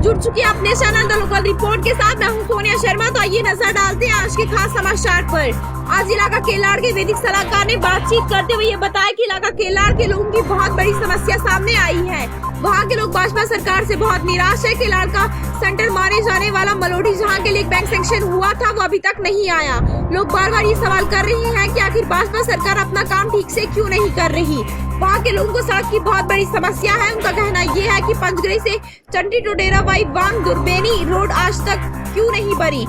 जुड़ चुकी है अपने चैनल द लोकल रिपोर्ट के साथ। मैं हूं सोनिया शर्मा। तो आइए नजर डालते हैं आज के खास समाचार पर। आज इलाका केलाड़ के वैदिक सलाहकार ने बातचीत करते हुए ये बताया कि इलाका केलाड़ के लोगों की बहुत बड़ी समस्या सामने आई है। वहां के लोग भाजपा सरकार से बहुत निराश है। केलाड़ का सेंटर माने जाने वाला मलोठी, जहां के लिए एक बैंक सैंक्शन हुआ था, वो अभी तक नहीं आया। लोग बार बार ये सवाल कर रहे हैं कि आखिर भाजपा सरकार अपना काम ठीक से क्यों नहीं कर रही। वहाँ के लोगों को सड़क की बहुत बड़ी समस्या है। उनका कहना ये है कि पंचगरी से चंटी टोडेरा वाई वांग दुर्बेनी रोड आज तक क्यों नहीं बनी।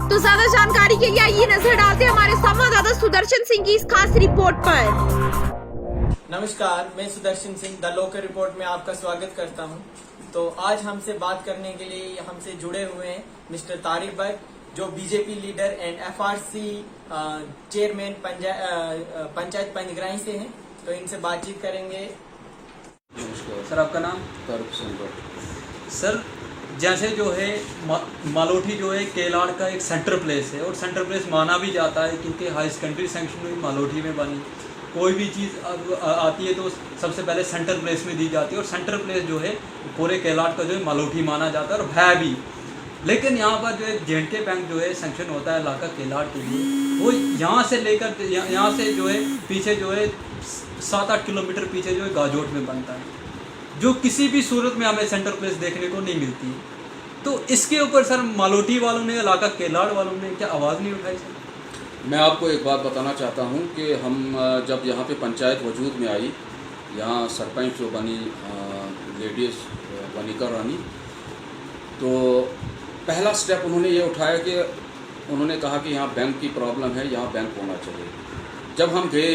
तो ज्यादा जानकारी के लिए आइए नजर डालते हैं हमारे संवाददाता सुदर्शन सिंह की इस खास रिपोर्ट पर। नमस्कार, मैं Sudarshan Singh the local report में आपका स्वागत करता हूं। तो आज हमसे बात करने के लिए हमसे जुड़े हुए हैं मिस्टर तारिक भाई, जो BJP leader and FRC chairman panchayat Panjgrahi से हैं। तो इनसे बातचीत करेंगे। नमस्कार सर, आपका नाम? तारिक सिंह। सर, जैसे जो है मालोठी जो है केलाड़ का एक सेंटर प्लेस है और सेंटर प्लेस माना भी जाता है क्योंकि हाई सेकेंडरी सेक्शन में मालोठी में बनी। कोई भी चीज़ आती है तो सबसे पहले सेंटर प्लेस में दी जाती है और सेंटर प्लेस जो है पूरे केलाड़ का जो है मालोठी माना जाता है और है भी। लेकिन यहाँ पर जो है J&K बैंक जो है सैंक्शन होता है इलाका केलाड़ के लिए, वो यहाँ से लेकर यहाँ से जो है पीछे जो है 7-8 किलोमीटर पीछे जो है गाजोट में बनता है, जो किसी भी सूरत में हमें सेंटर प्लेस देखने को नहीं मिलती है। तो इसके ऊपर सर मालोठी वालों ने, इलाका केलाड़ वालों ने क्या आवाज़ नहीं उठाई सर? मैं आपको एक बात बताना चाहता हूं कि हम जब यहाँ पे पंचायत वजूद में आई, यहाँ सरपंच जो बनी लेडीज वनिका रानी, तो पहला स्टेप उन्होंने ये उठाया कि उन्होंने कहा कि यहाँ बैंक की प्रॉब्लम है, यहाँ बैंक होना चाहिए। जब हम गए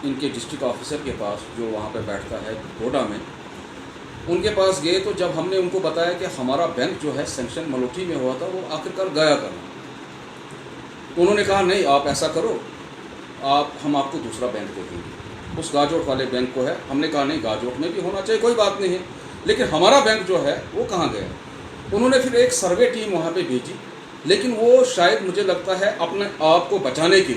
इनके डिस्ट्रिक्ट ऑफिसर के पास जो वहाँ पे बैठता है गोडा में, उनके पास गए तो जब हमने उनको बताया कि हमारा बैंक जो है सैंक्शन मलोठी में हुआ था, वो आखिरकार गया करना, उन्होंने कहा नहीं आप ऐसा करो, हम आपको दूसरा बैंक दे देंगे, उस गाजोट वाले बैंक को है। हमने कहा नहीं, गाजोट में भी होना चाहिए, कोई बात नहीं है, लेकिन हमारा बैंक जो है वो कहाँ गया। उन्होंने फिर एक सर्वे टीम वहाँ पे भेजी, लेकिन वो शायद मुझे लगता है अपने आप को बचाने के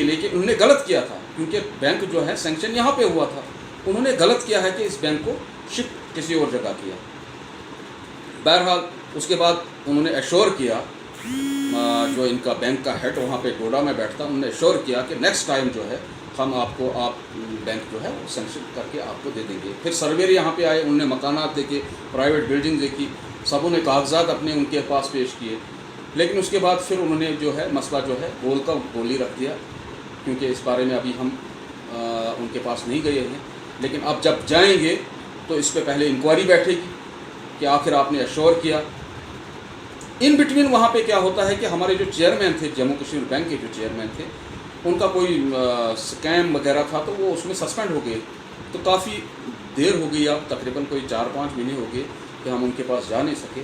लिए, कि उन्होंने गलत किया था, क्योंकि बैंक जो है सैंक्शन यहाँ पे हुआ था। उन्होंने गलत किया है कि इस बैंक को शिफ्ट किसी और जगह किया। बहरहाल उसके बाद उन्होंने एश्योर किया, जो इनका बैंक का हेड वहाँ पे गोडा में बैठता, उन्होंने एश्योर किया कि नेक्स्ट टाइम जो है हम आपको बैंक जो है सैंक्शन करके आपको दे देंगे। फिर सर्वेयर यहाँ पे आए, उन्होंने मकानात देखे, प्राइवेट बिल्डिंग देखी, सबों ने कागजात अपने उनके पास पेश किए, लेकिन उसके बाद फिर उन्होंने जो है मसला जो है गोल का गोली रख दिया, क्योंकि इस बारे में अभी हम उनके पास नहीं गए हैं। लेकिन अब जब जाएंगे तो इस पर पहले इंक्वायरी बैठेगी कि आखिर आपने एश्योर किया। इन बिटवीन वहाँ पे क्या होता है कि हमारे जो चेयरमैन थे, जम्मू कश्मीर बैंक के जो चेयरमैन थे, उनका कोई स्कैम वगैरह था तो वो उसमें सस्पेंड हो गए। तो काफ़ी देर हो गई, अब तकरीबन कोई 4-5 महीने हो गए कि हम उनके पास जा नहीं सके।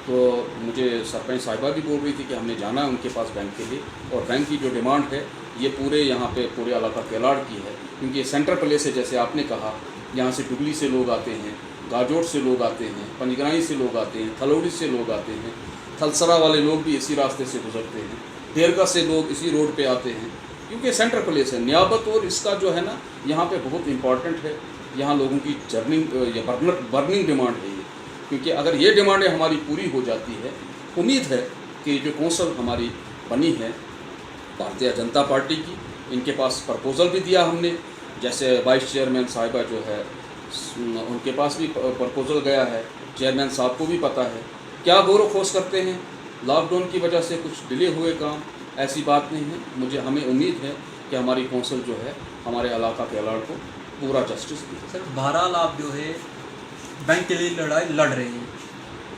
तो मुझे सरपंच साहिबा भी बोल रही थी कि हमने जाना है उनके पास बैंक के लिए, और बैंक की जो डिमांड है ये पूरे यहाँ पे पूरे इलाका केलाड़ की है, क्योंकि ये सेंटर प्लेस है। जैसे आपने कहा, यहाँ से डुगली से लोग आते हैं, गाजोट से लोग आते हैं, पंजग्राही से लोग आते हैं, थलौड़ी से लोग आते हैं, थलसरा वाले लोग भी इसी रास्ते से गुजरते हैं, देरगा से लोग इसी रोड पे आते हैं, क्योंकि सेंटर प्लेस है। नियाबत और इसका जो है ना यहाँ पे बहुत इंपॉर्टेंट है। यहाँ लोगों की बर्निंग डिमांड है ये, क्योंकि अगर ये डिमांडें हमारी पूरी हो जाती है, उम्मीद है कि जो कौंसल हमारी बनी है भारतीय जनता पार्टी की, इनके पास प्रपोज़ल भी दिया हमने, जैसे वाइस चेयरमैन साहिबा जो है उनके पास भी प्रपोज़ल गया है, चेयरमैन साहब को भी पता है। क्या गौर खोज करते हैं, लॉकडाउन की वजह से कुछ डिले हुए काम, ऐसी बात नहीं है। हमें उम्मीद है कि हमारी कौंसिल जो है हमारे इलाका केलाड़ को पूरा जस्टिस दी। सर, बहरहाल आप जो है बैंक के लिए लड़ाई लड़ रहे हैं,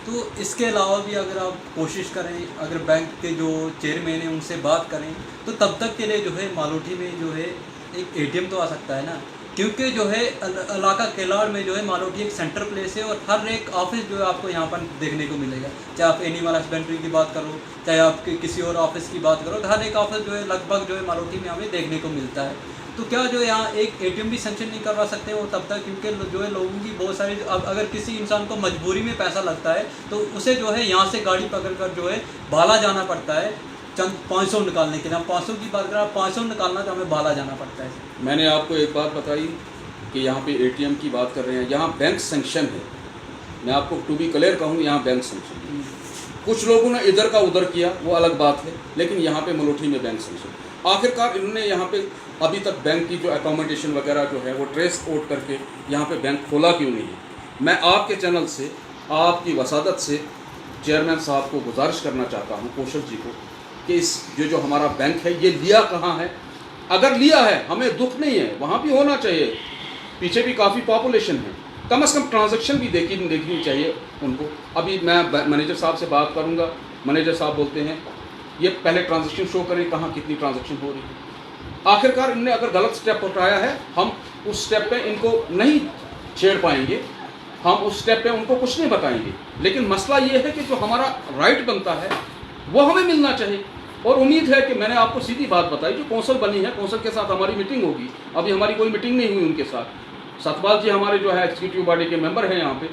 तो इसके अलावा भी अगर आप कोशिश करें, अगर बैंक के जो चेयरमैन हैं उनसे बात करें, तो तब तक के लिए जो है मालोठी में जो है एक ATM तो आ सकता है ना, क्योंकि जो है इलाका केलाड़ में जो है मालोठी एक सेंटर प्लेस है और हर एक ऑफिस जो है आपको यहाँ पर देखने को मिलेगा। चाहे आप एनिमल हस्बेंड्री की बात करो, चाहे आप किसी और ऑफिस की बात करो, तो हर एक ऑफिस जो है लगभग जो है मालोठी में हमें देखने को मिलता है। तो क्या जो यहाँ एक ATM भी सैंक्शन नहीं करवा सकते वो तब तक, क्योंकि जो है लोगों की बहुत सारी, अब अगर किसी इंसान को मजबूरी में पैसा लगता है तो उसे जो है यहाँ से गाड़ी पकड़कर जो है बाला जाना पड़ता है चंद 500 निकालने के लिए। हम 500 की बात करें, 500 निकालना तो हमें बाला जाना पड़ता है। मैंने आपको एक बात बताई कि यहाँ पे एटीएम की बात कर रहे हैं, यहाँ बैंक सेंक्शन है। मैं आपको टू बी क्लियर कहूँ, यहाँ बैंक सेंक्शन है। कुछ लोगों ने इधर का उधर किया, वो अलग बात है, लेकिन यहाँ पे मलोठी में बैंक सेंक्शन। आखिरकार इन्होंने यहाँ पे अभी तक बैंक की जो अकोमोडेशन वगैरह जो है वो ट्रेस आउट करके यहाँ पे बैंक खोला क्यों नहीं है। मैं आपके चैनल से, आपकी वसादत से चेयरमैन साहब को गुजारिश करना चाहता हूँ, कौशल जी को, कि इस जो हमारा बैंक है ये लिया कहाँ है। अगर लिया है, हमें दुख नहीं है, वहाँ भी होना चाहिए, पीछे भी काफ़ी पॉपुलेशन है, कम से कम ट्रांजैक्शन भी देखनी चाहिए उनको। अभी मैं मैनेजर साहब से बात करूँगा, मैनेजर साहब बोलते हैं ये पहले ट्रांजैक्शन शो करें, कहाँ कितनी ट्रांजैक्शन हो रही है। आखिरकार इनने अगर गलत स्टेप उठाया है, हम उस स्टेप पे इनको नहीं छेड़ पाएंगे, हम उस स्टेप पे उनको कुछ नहीं बताएंगे। लेकिन मसला ये है कि जो हमारा राइट बनता है वो हमें मिलना चाहिए। और उम्मीद है कि मैंने आपको सीधी बात बताई, जो कौंसल बनी है, कौंसल के साथ हमारी मीटिंग होगी। अभी हमारी कोई मीटिंग नहीं हुई उनके साथ। सतपाल जी हमारे जो है एग्जीक्यूटिव बॉडी के मेंबर हैं यहाँ पे,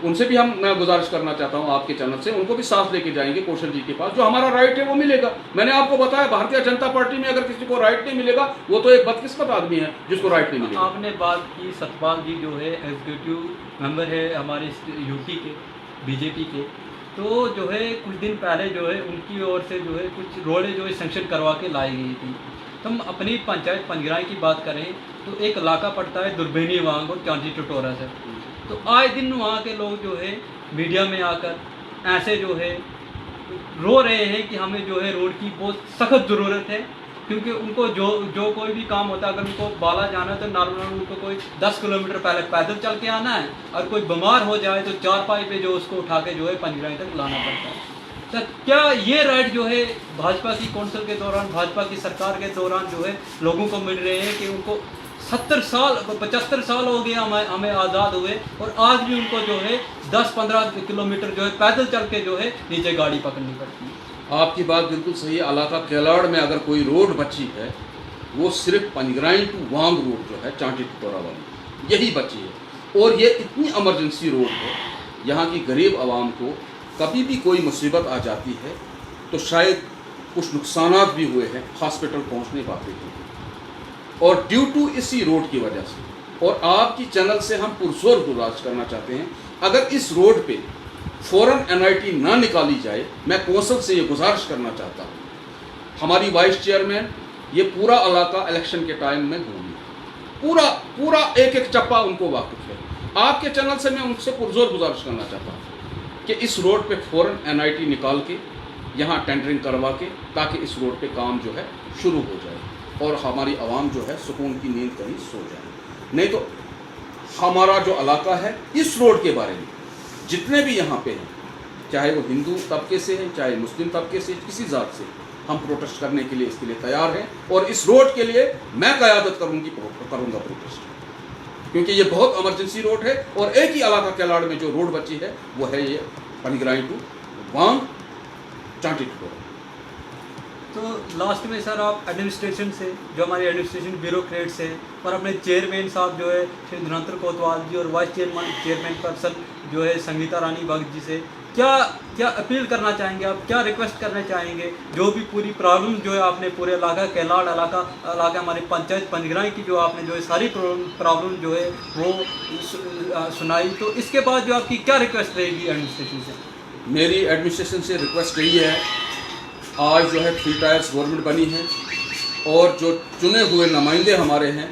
उनसे भी मैं गुजारिश करना चाहता हूँ आपके चैनल से, उनको भी साथ लेके जाएंगे कौशल जी के पास। जो हमारा राइट है वो मिलेगा। मैंने आपको बताया, भारतीय जनता पार्टी में अगर किसी को राइट नहीं मिलेगा वो तो एक बदकिस्मत आदमी है जिसको राइट नहीं मिलेगा। आपने बात की सतपाल जी जो है एग्जीक्यूटिव मेंबर है हमारे यूटी के, बीजेपी के, तो जो है कुछ दिन पहले जो है उनकी ओर से जो है कुछ रोडें जो है सेंक्शन करवा के लाई गई थी। तो हम अपनी पंचायत पंजगराई की बात करें तो एक इलाका पड़ता है दुर्बेनी वांग और चांदी टटोरा से। तो आए दिन वहाँ के लोग जो है मीडिया में आकर ऐसे जो है रो रहे हैं कि हमें जो है रोड की बहुत सख्त ज़रूरत है, क्योंकि उनको जो कोई भी काम होता है, अगर उनको बाला जाना है तो नॉर्मल उनको कोई 10 किलोमीटर पहले पैदल चल के आना है, और कोई बीमार हो जाए तो चारपाई पे जो उसको उठा के जो है पंजगराई तक लाना पड़ता है। तो क्या ये राइट जो है भाजपा की कौंसिल के दौरान, भाजपा की सरकार के दौरान जो है लोगों को मिल रहे हैं कि उनको 70 साल 75 साल हो गया हमें आज़ाद हुए, और आज भी उनको जो है 10-15 किलोमीटर जो है पैदल चल के जो है नीचे गाड़ी पकड़नी पड़ती है। आपकी बात बिल्कुल सही है। इलाका केलाड़ में अगर कोई रोड बची है वो सिर्फ पंजगराई टू वांग रोड जो है चांटी टटोरा वाली, यही बची है। और ये इतनी इमरजेंसी रोड है, यहाँ की गरीब आवाम को कभी भी कोई मुसीबत आ जाती है तो शायद कुछ नुकसानात भी हुए हैं, हॉस्पिटल पहुँच नहीं पाते हैं, और ड्यू टू इसी रोड की वजह से। और आपकी चैनल से हम पुरजोर गुजारिश करना चाहते हैं, अगर इस रोड पे फ़ौरन एनआईटी ना निकाली जाए, मैं कौंसल से ये गुजारिश करना चाहता हूँ। हमारी वाइस चेयरमैन ये पूरा इलाका इलेक्शन के टाइम में घूमी, पूरा एक एक चप्पा उनको वाकिफ है। आपके चैनल से मैं उनसे पुरजोर गुजारिश करना चाहता हूँ कि इस रोड पे फ़ौरन एनआईटी निकाल के यहाँ टेंडरिंग करवा के, ताकि इस रोड पे काम जो है शुरू हो जाए और हमारी आवाम जो है सुकून की नींद कहीं सो जाए। नहीं तो हमारा जो इलाका है, इस रोड के बारे में जितने भी यहाँ पे हैं, चाहे वो हिंदू तबके से हैं, चाहे मुस्लिम तबके से, किसी ज़ात से, हम प्रोटेस्ट करने के लिए इसके लिए तैयार हैं। और इस रोड के लिए मैं क़यादत करूँगा प्रोटेस्ट, क्योंकि ये बहुत इमरजेंसी रोड है। और एक ही इलाका केलाड़ में जो रोड बची है वो है ये पंजगराई टू वांग चांटी टटोरा। तो लास्ट में सर आप एडमिनिस्ट्रेशन से, जो हमारे एडमिनिस्ट्रेशन ब्यूरोक्रेट्स हैं, और अपने चेयरमैन साहब जो है श्री धुरंधर कोतवाल जी, और वाइस चेयरमैन पर्सन जो है संगीता रानी भगत जी से क्या अपील करना चाहेंगे आप, क्या रिक्वेस्ट करना चाहेंगे? जो भी पूरी प्रॉब्लम जो है आपने पूरे इलाका केलाड़ इलाका हमारे पंचायत पंजगराई की जो आपने जो है सारी प्रॉब्लम जो है वो सुनाई, तो इसके बाद जो आपकी क्या रिक्वेस्ट रहेगी एडमिनिस्ट्रेशन से? मेरी एडमिनिस्ट्रेशन से रिक्वेस्ट यही है, आज जो है 3 टायर्स गवर्नमेंट बनी है, और जो चुने हुए नुमाइंदे हमारे हैं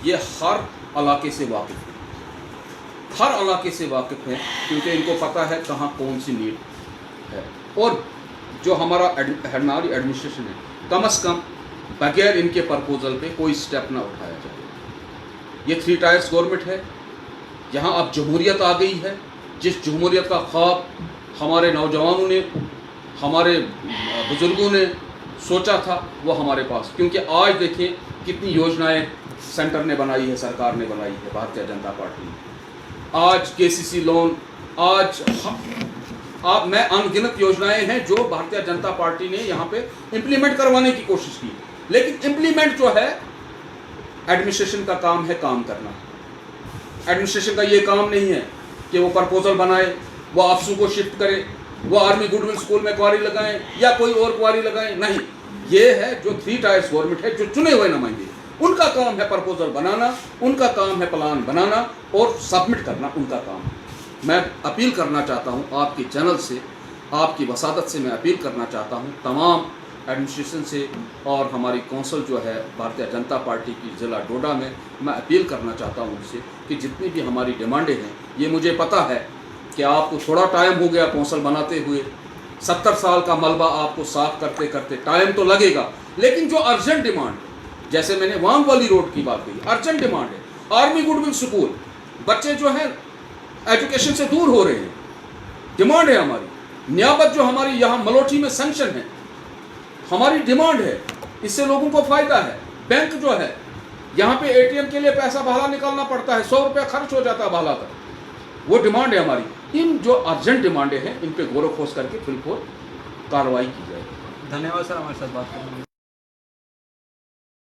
ये हर इलाके से वाकिफ़ हैं, हर इलाके से वाकिफ़ हैं, क्योंकि इनको पता है कहाँ कौन सी नीड है। और जो हमारी एडमिनिस्ट्रेशन है, कम से कम बगैर इनके प्रपोजल पे कोई स्टेप ना उठाया जाए। ये 3 टायर्स गवर्नमेंट है, यहाँ अब जमहूरियत आ गई है। जिस जमहूरियत का ख्वाब हमारे नौजवानों ने, हमारे बुजुर्गों ने सोचा था, वो हमारे पास, क्योंकि आज देखिए कितनी योजनाएं सेंटर ने बनाई है, सरकार ने बनाई है, भारतीय जनता पार्टी ने। आज केसीसी लोन, आज आप मैं अनगिनत योजनाएं हैं जो भारतीय जनता पार्टी ने यहाँ पे इम्प्लीमेंट करवाने की कोशिश की, लेकिन इम्प्लीमेंट जो है एडमिनिस्ट्रेशन का काम है, काम करना। एडमिनिस्ट्रेशन का ये काम नहीं है कि वो प्रपोजल बनाए, वो अफसरों को शिफ्ट करे, वो आर्मी गुडविल स्कूल में क्वारी लगाएं या कोई और क्वारी लगाएं, नहीं। ये है जो 3 टायर्स गवर्नमेंट है, जो चुने हुए नुमाइंदे, उनका काम है प्रपोजल बनाना, उनका काम है प्लान बनाना और सबमिट करना, उनका काम है। मैं अपील करना चाहता हूं आपके चैनल से, आपकी वसादत से मैं अपील करना चाहता हूं तमाम एडमिनिस्ट्रेशन से और हमारी कौंसिल जो है भारतीय जनता पार्टी की ज़िला डोडा में, मैं अपील करना चाहता हूं उनसे कि जितनी भी हमारी डिमांडें हैं, ये मुझे पता है कि आपको थोड़ा टाइम हो गया कौंसिल बनाते हुए, 70 साल का मलबा आपको साफ करते करते टाइम तो लगेगा, लेकिन जो अर्जेंट डिमांड, जैसे मैंने वांग वाली रोड की बात कही, अर्जेंट डिमांड है। आर्मी गुडविल स्कूल, बच्चे जो हैं एजुकेशन से दूर हो रहे हैं, डिमांड है हमारी। नियाबत जो हमारी यहाँ मलोठी में सैंक्शन है, हमारी डिमांड है, इससे लोगों को फायदा है। बैंक जो है यहाँ पे एटीएम के लिए पैसा बाहर निकालना पड़ता है, 100 रुपया खर्च हो जाता है बाहर तक, वो डिमांड है हमारी। इन जो अर्जेंट डिमांडें हैं इन पे गौर खोज करके फिर कार्रवाई की जाए। धन्यवाद सर हमारे साथ बात करने के लिए।